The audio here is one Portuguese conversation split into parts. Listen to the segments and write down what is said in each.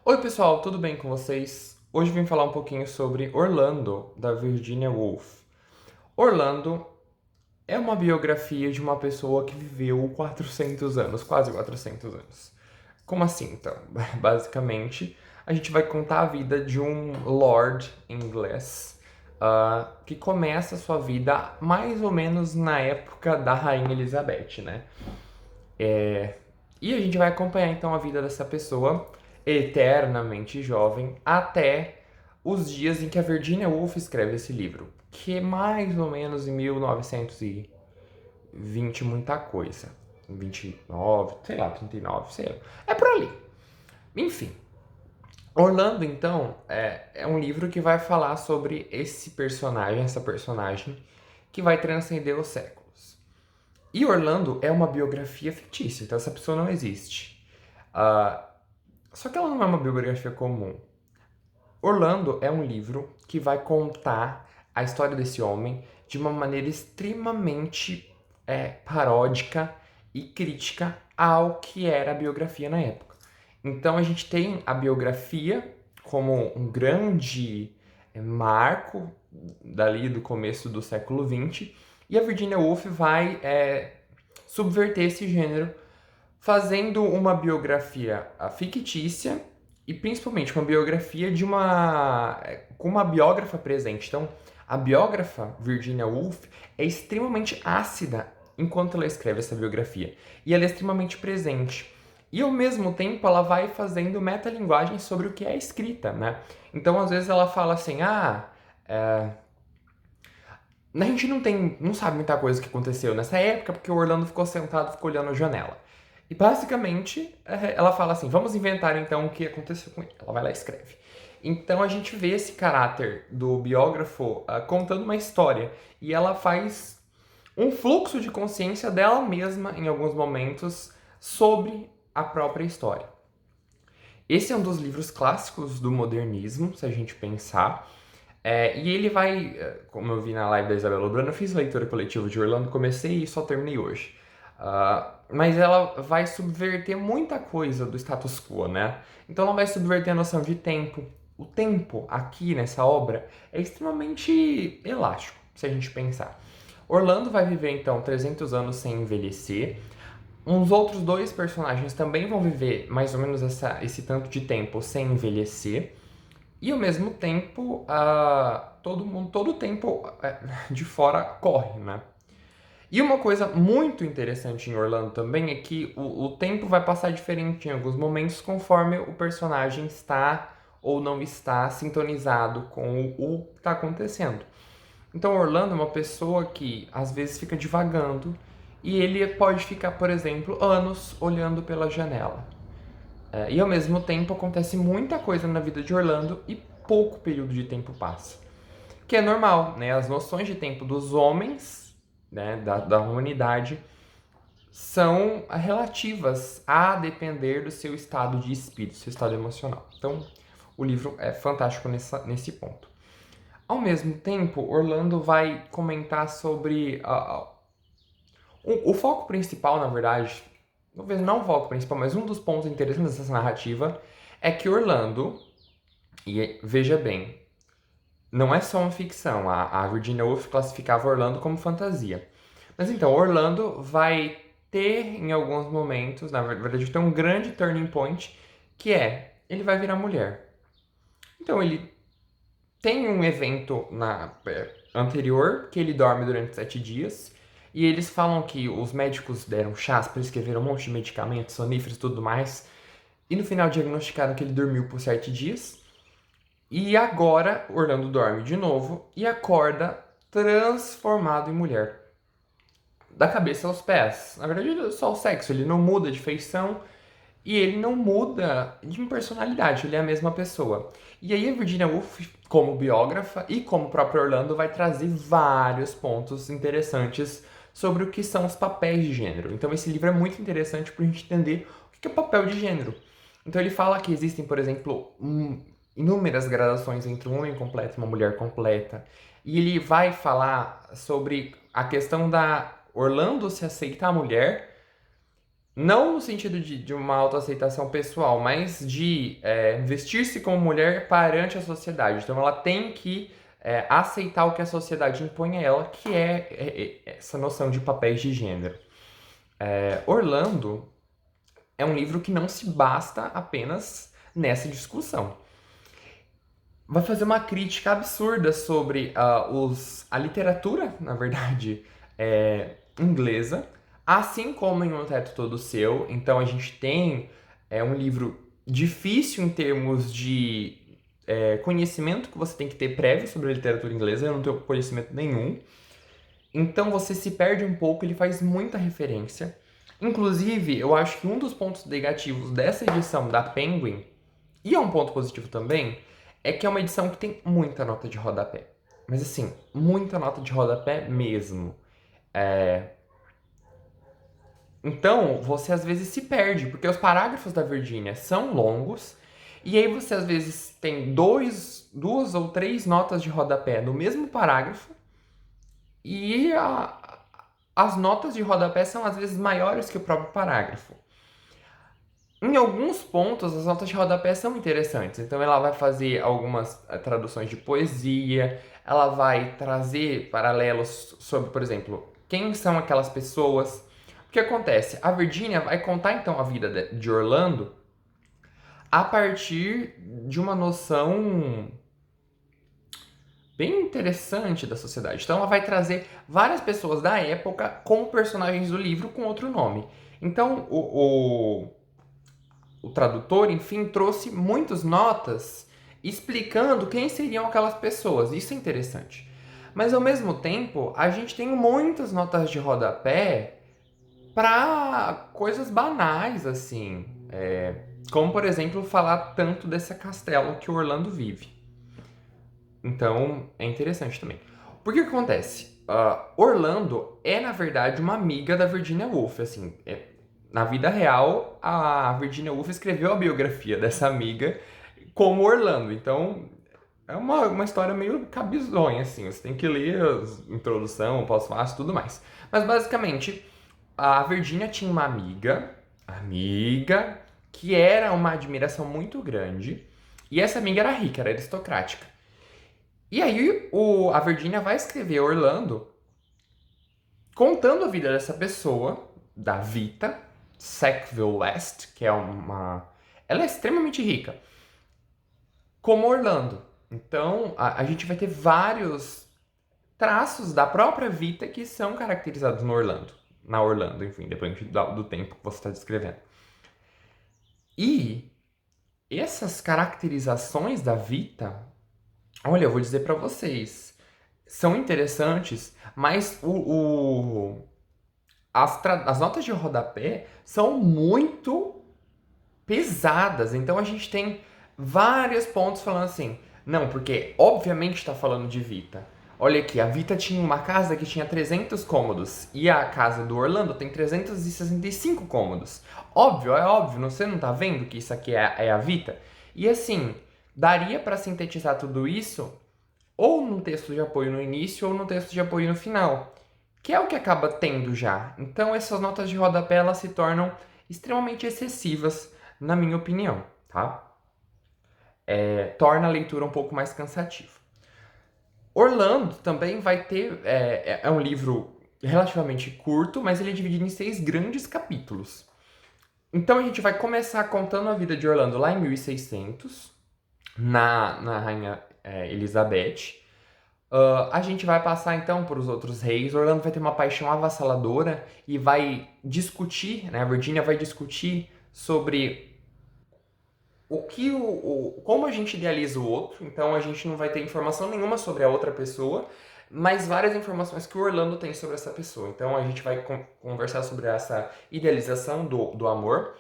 Oi, pessoal, tudo bem com vocês? Hoje vim falar um pouquinho sobre Orlando, da Virginia Woolf. Orlando é uma biografia de uma pessoa que viveu 400 anos, quase 400 anos. Como assim, então? Basicamente, a gente vai contar a vida de um lord inglês que começa a sua vida mais ou menos na época da Rainha Elizabeth, né? E a gente vai acompanhar então a vida dessa pessoa eternamente jovem até os dias em que a Virginia Woolf escreve esse livro, que é mais ou menos em 1920 muita coisa. 29, sei lá, 39, sei lá. É por ali. Enfim, Orlando então é um livro que vai falar sobre esse personagem, essa personagem que vai transcender os séculos. E Orlando é uma biografia fictícia, então essa pessoa não existe. Ah, Só que ela não é uma biografia comum. Orlando é um livro que vai contar a história desse homem de uma maneira extremamente paródica e crítica ao que era a biografia na época. Então a gente tem a biografia como um grande marco dali do começo do século XX e a Virginia Woolf vai subverter esse gênero fazendo uma biografia fictícia e principalmente uma biografia de uma com uma biógrafa presente. Então, a biógrafa Virginia Woolf é extremamente ácida enquanto ela escreve essa biografia e ela é extremamente presente. E ao mesmo tempo ela vai fazendo metalinguagem sobre o que é escrita, né? Então, às vezes ela fala assim: é, a gente não sabe muita coisa que aconteceu nessa época porque o Orlando ficou sentado, ficou olhando a janela. E basicamente ela fala assim: vamos inventar então o que aconteceu com ele. Ela vai lá e escreve. Então a gente vê esse caráter do biógrafo contando uma história e ela faz um fluxo de consciência dela mesma em alguns momentos sobre a própria história. Esse é um dos livros clássicos do modernismo, se a gente pensar. E ele vai, como eu vi na live da Isabela Brano, eu fiz leitura coletiva de Orlando, comecei e só terminei hoje. Mas ela vai subverter muita coisa do status quo, né? Então ela vai subverter a noção de tempo. O tempo aqui nessa obra é extremamente elástico, se a gente pensar. Orlando vai viver então 300 anos sem envelhecer. Uns outros dois personagens também vão viver mais ou menos esse tanto de tempo sem envelhecer. E ao mesmo tempo, todo o tempo de fora corre, né? E uma coisa muito interessante em Orlando também é que o tempo vai passar diferente em alguns momentos conforme o personagem está ou não está sintonizado com o que está acontecendo. Então Orlando é uma pessoa que às vezes fica divagando e ele pode ficar, por exemplo, anos olhando pela janela. E ao mesmo tempo acontece muita coisa na vida de Orlando e pouco período de tempo passa. Que é normal, né? As noções de tempo dos homens, né, da humanidade, são relativas a depender do seu estado de espírito, seu estado emocional. Então, o livro é fantástico nesse ponto. Ao mesmo tempo, Orlando vai comentar sobre o foco principal, na verdade, talvez não o foco principal, mas um dos pontos interessantes dessa narrativa é que Orlando, e veja bem, não é só uma ficção, a Virginia Woolf classificava Orlando como fantasia. Mas então, Orlando vai ter em alguns momentos, na verdade, tem um grande turning point, que é, ele vai virar mulher. Então ele tem um evento anterior, que ele dorme durante 7 dias, e eles falam que os médicos deram chás, prescreveram um monte de medicamentos, soníferos e tudo mais, e no final diagnosticaram que ele dormiu por 7 dias, e agora Orlando dorme de novo e acorda transformado em mulher. Da cabeça aos pés. Na verdade, só o sexo, ele não muda de feição e ele não muda de personalidade, ele é a mesma pessoa. E aí a Virginia Woolf, como biógrafa e como o próprio Orlando, vai trazer vários pontos interessantes sobre o que são os papéis de gênero. Então esse livro é muito interessante para a gente entender o que é papel de gênero. Então ele fala que existem, por exemplo, inúmeras gradações entre um homem completo e uma mulher completa. E ele vai falar sobre a questão da Orlando se aceitar a mulher Não no sentido de uma autoaceitação pessoal, mas de vestir-se como mulher perante a sociedade. Então ela tem que aceitar o que a sociedade impõe a ela, que essa noção de papéis de gênero. Orlando é um livro que não se basta apenas nessa discussão. Vai fazer uma crítica absurda sobre a literatura, na verdade, inglesa, assim como em Um Teto Todo Seu. Então a gente tem um livro difícil em termos de conhecimento que você tem que ter prévio sobre a literatura inglesa. Eu não tenho conhecimento nenhum. Então você se perde um pouco, ele faz muita referência. Inclusive, eu acho que um dos pontos negativos dessa edição da Penguin, e é um ponto positivo também, é que é uma edição que tem muita nota de rodapé. Mas assim, muita nota de rodapé mesmo. Então, você às vezes se perde, porque os parágrafos da Virginia são longos, e aí você às vezes tem duas ou três notas de rodapé no mesmo parágrafo, e as notas de rodapé são às vezes maiores que o próprio parágrafo. Em alguns pontos, as notas de rodapé são interessantes. Então, ela vai fazer algumas traduções de poesia, ela vai trazer paralelos sobre, por exemplo, quem são aquelas pessoas. O que acontece? A Virginia vai contar, então, a vida de Orlando a partir de uma noção bem interessante da sociedade. Então, ela vai trazer várias pessoas da época como personagens do livro com outro nome. Então, o tradutor, enfim, trouxe muitas notas explicando quem seriam aquelas pessoas. Isso é interessante. Mas ao mesmo tempo, a gente tem muitas notas de rodapé para coisas banais, assim. Como, por exemplo, falar tanto desse castelo que o Orlando vive. Então, é interessante também. Por que acontece? Orlando é, na verdade, uma amiga da Virginia Woolf, assim. Na vida real, a Virginia Woolf escreveu a biografia dessa amiga como Orlando. Então, é uma história meio cabisonha, assim. Você tem que ler a introdução, o pós-fácil e tudo mais. Mas, basicamente, a Virginia tinha uma amiga, que era uma admiração muito grande. E essa amiga era rica, era aristocrática. E aí, a Virginia vai escrever Orlando contando a vida dessa pessoa, da Vita Sackville West, que ela é extremamente rica, como Orlando. Então, a gente vai ter vários traços da própria Vita que são caracterizados na Orlando, enfim, dependendo do tempo que você está descrevendo. E essas caracterizações da Vita, olha, eu vou dizer para vocês, são interessantes, mas as notas de rodapé são muito pesadas. Então a gente tem vários pontos falando assim, não, porque obviamente está falando de Vita. Olha aqui, a Vita tinha uma casa que tinha 300 cômodos e a casa do Orlando tem 365 cômodos. Óbvio, é óbvio, você não tá vendo que isso aqui é a Vita? E assim, daria para sintetizar tudo isso ou num texto de apoio no início ou num texto de apoio no final, que é o que acaba tendo já. Então essas notas de rodapé elas se tornam extremamente excessivas, na minha opinião, tá? Torna a leitura um pouco mais cansativa. Orlando também vai ter. É um livro relativamente curto, mas ele é dividido em 6 grandes capítulos. Então a gente vai começar contando a vida de Orlando lá em 1600, na Rainha Elizabeth. A gente vai passar então por os outros reis. Orlando vai ter uma paixão avassaladora e vai discutir, né? A Virginia vai discutir sobre como a gente idealiza o outro. Então a gente não vai ter informação nenhuma sobre a outra pessoa, mas várias informações que o Orlando tem sobre essa pessoa. Então a gente vai conversar sobre essa idealização do amor.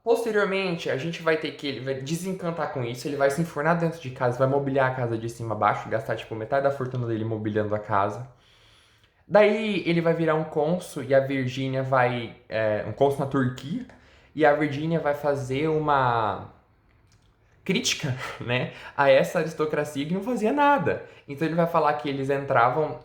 Posteriormente, a gente vai ter que ele vai desencantar com isso, ele vai se enfornar dentro de casa, vai mobiliar a casa de cima a baixo, gastar tipo metade da fortuna dele mobiliando a casa. Daí ele vai virar um cônsul e a Virgínia vai. Um cônsul na Turquia, e a Virgínia vai fazer uma crítica, né, a essa aristocracia que não fazia nada. Então ele vai falar que eles entravam,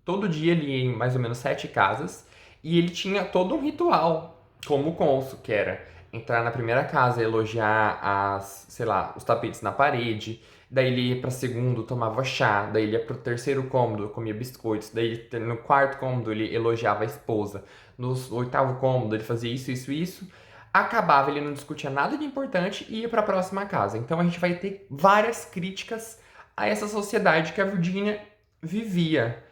todo dia ele ia em mais ou menos 7 casas, E ele tinha todo um ritual, como o cônsul, que era entrar na primeira casa, elogiar sei lá, os tapetes na parede, daí ele ia para segundo, tomava chá, daí ele ia pro terceiro cômodo, comia biscoitos, daí no quarto cômodo ele elogiava a esposa, no oitavo cômodo ele fazia isso, isso, isso. Acabava, ele não discutia nada de importante e ia para a próxima casa. Então a gente vai ter várias críticas a essa sociedade que a Virgínia vivia.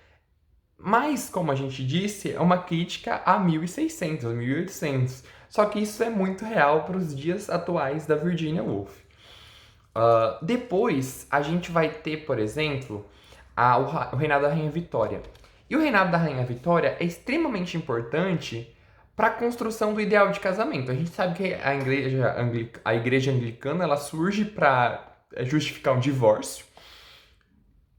Mas, como a gente disse, é uma crítica a 1600, 1800. Só que isso é muito real para os dias atuais da Virginia Woolf. Depois, a gente vai ter, por exemplo, o reinado da Rainha Vitória. E o reinado da Rainha Vitória é extremamente importante para a construção do ideal de casamento. A gente sabe que a igreja anglicana ela surge para justificar um divórcio.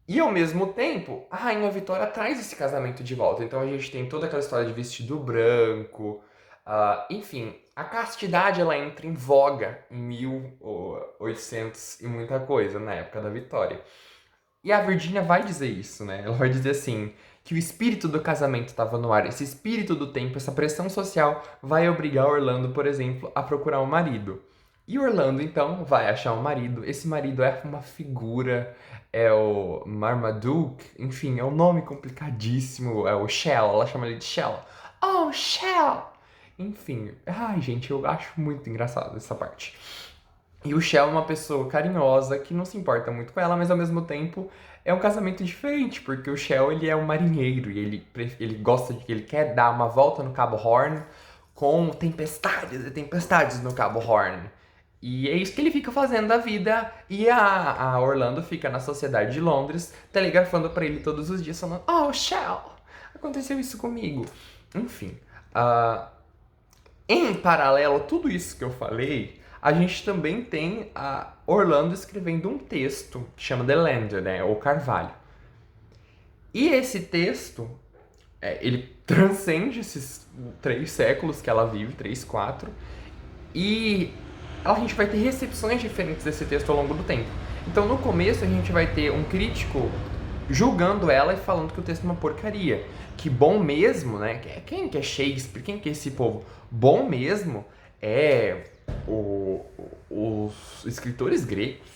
E ao mesmo tempo, a Rainha Vitória traz esse casamento de volta. Então a gente tem toda aquela história de vestido branco. Enfim, a castidade ela entra em voga em 1800 e muita coisa, na época da Vitória. E a Virgínia vai dizer isso, né? Ela vai dizer assim, que o espírito do casamento estava no ar. Esse espírito do tempo, essa pressão social vai obrigar Orlando, por exemplo, a procurar um marido. E Orlando, então, vai achar um marido. Esse marido é uma figura, é o Marmaduke, enfim, é um nome complicadíssimo, é o Shell, ela chama ele de Shell. Oh, Shell! Enfim, ai gente, eu acho muito engraçado essa parte. E o Shell é uma pessoa carinhosa que não se importa muito com ela, mas ao mesmo tempo é um casamento diferente, porque o Shell ele é um marinheiro e ele gosta de ele quer dar uma volta no Cabo Horn com tempestades e tempestades no Cabo Horn. E é isso que ele fica fazendo da vida. E a Orlando fica na sociedade de Londres, telegrafando pra ele todos os dias, falando: Oh, Shell, aconteceu isso comigo. Enfim, em paralelo a tudo isso que eu falei, a gente também tem a Orlando escrevendo um texto que chama The Lander, né, ou Carvalho. E esse texto, ele transcende esses 3 séculos que ela vive, 3, 4, e a gente vai ter recepções diferentes desse texto ao longo do tempo. Então, no começo, a gente vai ter um crítico julgando ela e falando que o texto é uma porcaria. Que bom mesmo, né? Quem que é Shakespeare? Quem que é esse povo? Bom mesmo é os escritores gregos.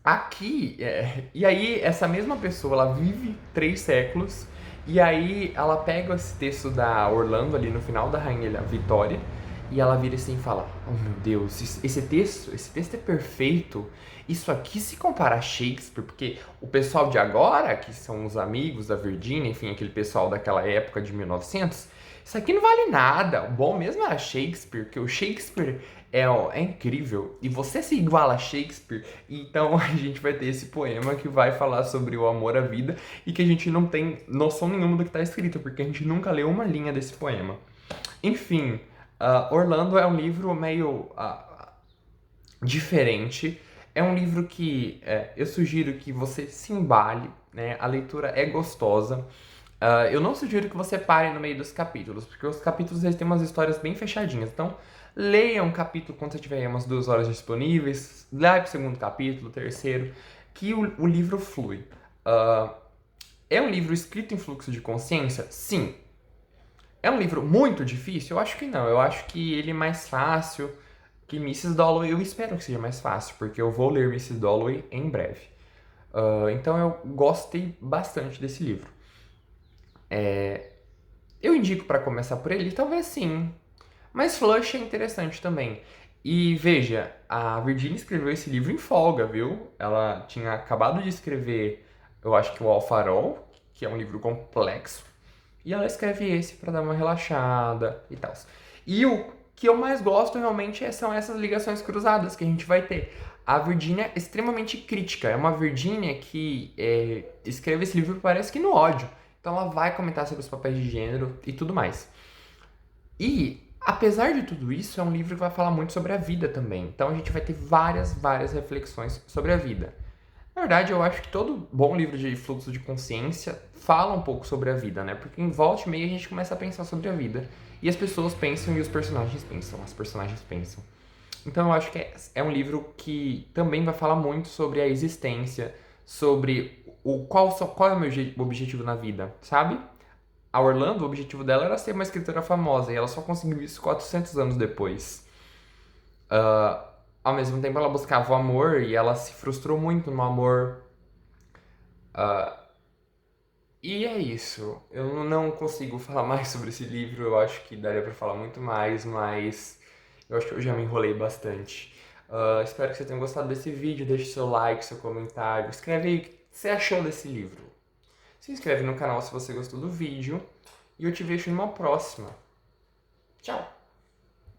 Aqui, e aí essa mesma pessoa, ela vive 3 séculos, e aí ela pega esse texto da Orlando ali no final da Rainha Vitória, e ela vira assim e fala: Oh meu Deus, esse texto é perfeito. Isso aqui se compara a Shakespeare, porque o pessoal de agora, que são os amigos da Virginia, enfim, aquele pessoal daquela época de 1900, isso aqui não vale nada. O bom mesmo era Shakespeare, porque o Shakespeare é incrível. E você se iguala a Shakespeare, então a gente vai ter esse poema que vai falar sobre o amor à vida e que a gente não tem noção nenhuma do que está escrito, porque a gente nunca leu uma linha desse poema. Enfim, Orlando é um livro meio diferente. É um livro que eu sugiro que você se embale, né? A leitura é gostosa. Eu não sugiro que você pare no meio dos capítulos, porque os capítulos eles têm umas histórias bem fechadinhas. Então, leia um capítulo quando você tiver umas 2 horas disponíveis, leia pro segundo capítulo, terceiro, que o livro flui. É um livro escrito em fluxo de consciência? Sim. É um livro muito difícil? Eu acho que não. Eu acho que ele é mais fácil que Mrs. Dalloway. Eu espero que seja mais fácil, porque eu vou ler Mrs. Dalloway em breve. Então eu gostei bastante desse livro. Eu indico para começar por ele? Talvez sim. Mas Flush é interessante também. E veja, a Virginia escreveu esse livro em folga, viu? Ela tinha acabado de escrever, eu acho que o Alfarol, que é um livro complexo. E ela escreve esse pra dar uma relaxada e tal. E o que eu mais gosto realmente são essas ligações cruzadas que a gente vai ter. A Virginia é extremamente crítica. É uma Virginia que escreve esse livro parece que no ódio. Então ela vai comentar sobre os papéis de gênero e tudo mais. E, apesar de tudo isso, é um livro que vai falar muito sobre a vida também. Então a gente vai ter várias reflexões sobre a vida. Na verdade, eu acho que todo bom livro de fluxo de consciência fala um pouco sobre a vida, né? Porque em volta e meia a gente começa a pensar sobre a vida. E as pessoas pensam e os personagens pensam. As personagens pensam. Então eu acho que é um livro que também vai falar muito sobre a existência, sobre qual é o meu objetivo na vida, sabe? A Orlando, o objetivo dela era ser uma escritora famosa, e ela só conseguiu isso 400 anos depois. Ao mesmo tempo, ela buscava o amor e ela se frustrou muito no amor. E é isso. Eu não consigo falar mais sobre esse livro. Eu acho que daria pra falar muito mais, mas eu acho que eu já me enrolei bastante. Espero que você tenha gostado desse vídeo. Deixe seu like, seu comentário. Escreve aí o que você achou desse livro. Se inscreve no canal se você gostou do vídeo. E eu te vejo numa próxima. Tchau!